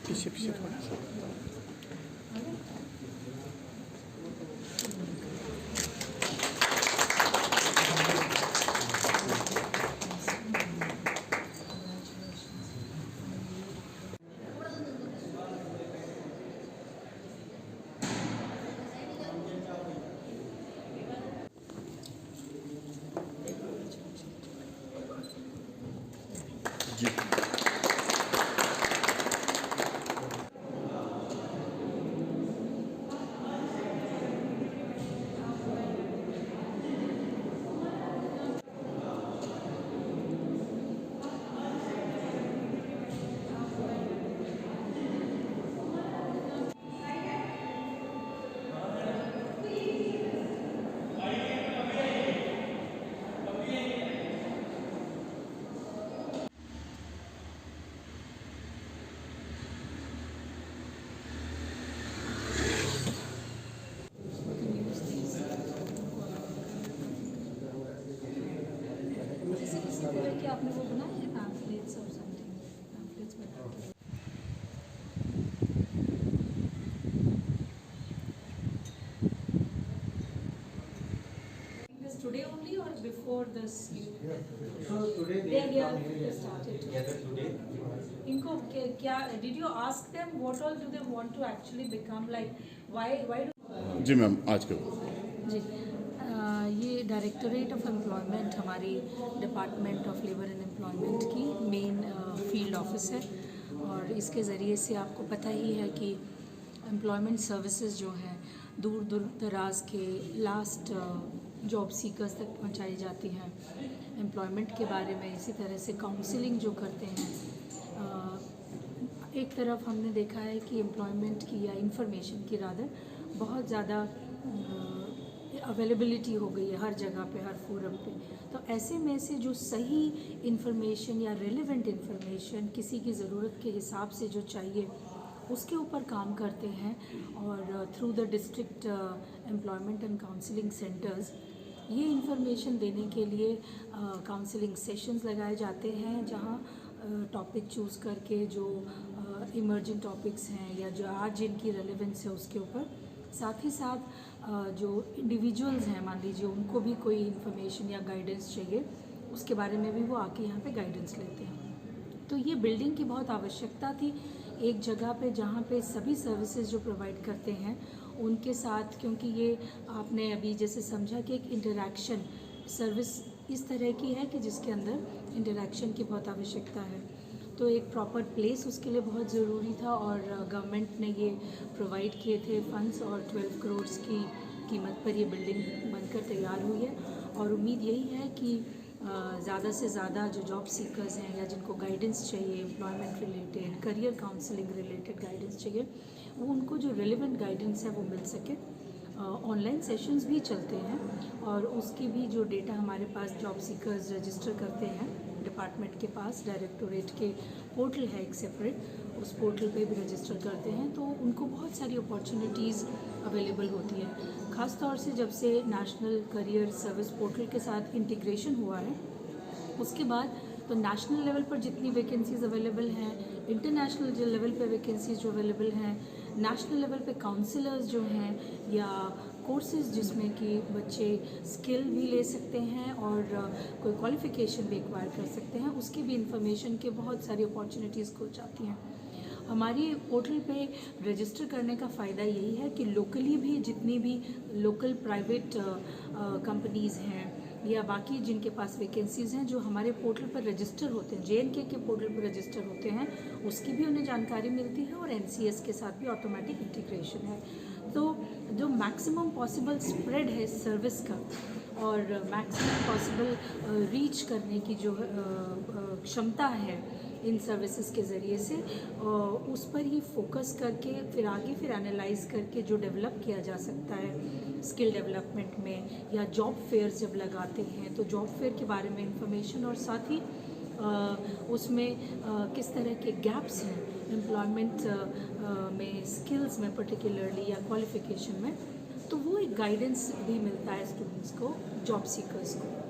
पीछे पीछे थोड़ा सा। जी कि आपने वो बनाए हैं पैम्फलेट्स और समथिंग पैम्फलेट्स बना के this today only or before this you So today they they here come here started together today. इनको क्या did you ask them what all do they want to actually become like why do जी ma'am आज के जी ये directorate of employment हमारी department of labour and employment की main field office है और इसके ज़रिए से आपको पता ही है कि एम्प्लॉयमेंट सर्विसेज जो हैं दूर दूर दराज के लास्ट जॉब सीकर्स तक पहुंचाई जाती हैं एम्प्लॉयमेंट के बारे में। इसी तरह से काउंसलिंग जो करते हैं एक तरफ हमने देखा है कि एम्प्लॉयमेंट की या इंफॉर्मेशन की रादर बहुत ज़्यादा अवेलेबिलिटी हो गई है हर जगह पे हर फोरम पे। तो ऐसे में से जो सही इन्फॉर्मेशन या रेलेवेंट इन्फॉर्मेशन किसी की ज़रूरत के हिसाब से जो चाहिए उसके ऊपर काम करते हैं और through the district employment and counselling centres ये इन्फॉर्मेशन देने के लिए काउंसलिंग सेशंस लगाए जाते हैं जहां टॉपिक चूज़ करके जो इमर्जिंग टॉपिक्स हैं या जो आज जिनकी रेलेवेंस है उसके ऊपर साथ ही साथ जो इंडिविजुअल्स हैं मान लीजिए उनको भी कोई इन्फॉर्मेशन या गाइडेंस चाहिए उसके बारे में भी वो आके यहाँ पे गाइडेंस लेते हैं। तो ये बिल्डिंग की बहुत आवश्यकता थी एक जगह पे जहाँ पे सभी सर्विसेज जो प्रोवाइड करते हैं उनके साथ, क्योंकि ये आपने अभी जैसे समझा कि एक इंटरैक्शन सर्विस इस तरह की है कि जिसके अंदर इंटरैक्शन की बहुत आवश्यकता है। तो एक प्रॉपर प्लेस उसके लिए बहुत ज़रूरी था और गवर्नमेंट ने ये प्रोवाइड किए थे फंड्स और 12 करोड़ की कीमत पर ये बिल्डिंग बनकर तैयार हुई है और उम्मीद यही है कि ज़्यादा से ज़्यादा जो जॉब सीकर्स हैं या जिनको गाइडेंस चाहिए employment related career counselling related guidance चाहिए वो उनको जो रिलेवेंट गाइडेंस है वो मिल सके। ऑनलाइन सेशंस भी चलते हैं और उसकी भी जो डेटा हमारे पास जॉब सीकर्स रजिस्टर करते हैं डिपार्टमेंट के पास डायरेक्टोरेट के पोर्टल है एक सेपरेट उस पोर्टल पे भी रजिस्टर करते हैं तो उनको बहुत सारी अपॉर्चुनिटीज़ अवेलेबल होती है। ख़ास तौर से जब से नेशनल करियर सर्विस पोर्टल के साथ इंटीग्रेशन हुआ है उसके बाद तो नेशनल लेवल पर जितनी वैकेंसीज़ अवेलेबल हैं इंटरनेशनल लेवल पे वैकेंसीज़ जो अवेलेबल हैं नेशनल लेवल पे काउंसलर्स जो हैं या कोर्सेज़ जिसमें कि बच्चे स्किल भी ले सकते हैं और कोई क्वालिफ़िकेशन भी एक्वायर कर सकते हैं उसकी भी इंफॉर्मेशन के बहुत सारी अपॉर्चुनिटीज़ खुल जाती हैं। हमारी पोर्टल पे रजिस्टर करने का फ़ायदा यही है कि लोकली भी जितनी भी लोकल प्राइवेट कंपनीज़ हैं या बाकी जिनके पास वैकेंसीज़ हैं जो हमारे पोर्टल पर रजिस्टर होते हैं JNK के पोर्टल पर रजिस्टर होते हैं उसकी भी उन्हें जानकारी मिलती है और NCS के साथ भी ऑटोमेटिक इंटीग्रेशन है। तो जो मैक्सिमम पॉसिबल स्प्रेड है सर्विस का और मैक्सिमम पॉसिबल रीच करने की जो क्षमता है इन सर्विसेज के ज़रिए से उस पर ही फोकस करके फिर आगे फिर एनालाइज करके जो डेवलप किया जा सकता है स्किल डेवलपमेंट में या जॉब फेयर्स जब लगाते हैं तो जॉब फेयर के बारे में इंफॉर्मेशन और साथ ही उसमें किस तरह के गैप्स हैं एम्प्लॉयमेंट में स्किल्स में पर्टिकुलरली या क्वालिफिकेशन में तो वो एक गाइडेंस भी मिलता है स्टूडेंट्स को जॉब सीकर्स को।